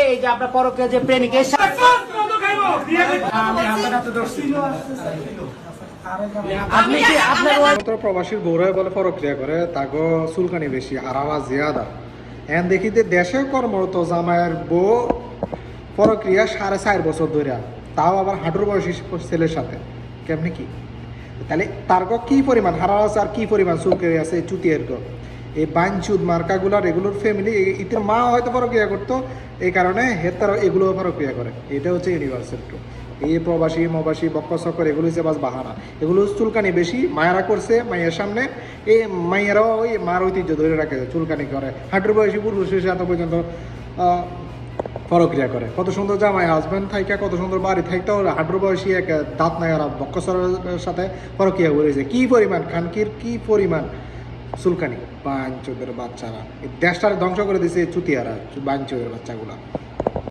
এই যে আপনার পরকে যে প্রেমিকের সাথে আপনি কি আপনার প্রবাসীর গৌরব বলে প্রক্রিয়া করে তাকে চুলকানি বেশি আর আওয়াজ জিয়াদা এন দেখিতে দেশে কর্মরত জামাইয়ের বউ প্রক্রিয়া 4.5 বছর ধরে তাও আবার হাঁটুর বয়সী ছেলের সাথে কেমনি কি তাহলে তার কি পরিমাণ হারাওয়াজ আর কি পরিমাণ চুলকে আছে চুতিয়ার এই বাঞ্চুদ মার্কাগুলার এগুলোর ফ্যামিলি ইতির মা হয়তো প্রক্রিয়া করতো এই কারণে হেতারা এগুলো প্রক্রিয়া করে এটা হচ্ছে ইউনিভার্সাল ট্রু এই প্রবাসী মবাসী বক্কর এগুলো হচ্ছে বাস বাহানা এগুলো চুলকানি বেশি মায়েরা করছে মায়ের সামনে এই মায়েরাও ওই মার ঐতিহ্য ধরে রাখে চুলকানি করে হাঁটুর বয়সী পুরুষের সাথে পর্যন্ত প্রক্রিয়া করে কত সুন্দর জামাই হাজব্যান্ড থাইকা কত সুন্দর বাড়ি থাকতেও হাঁটুর বয়সী এক দাঁত নাইয়ারা বক্কসরের সাথে প্রক্রিয়া করেছে কি পরিমাণ খানকির কি পরিমাণ চুলকানি বাঞ্চোদের বাচ্চারা এই দেশটার ধ্বংস করে দিয়েছে চুতিয়ারা বাঞ্চোদের বাচ্চাগুলা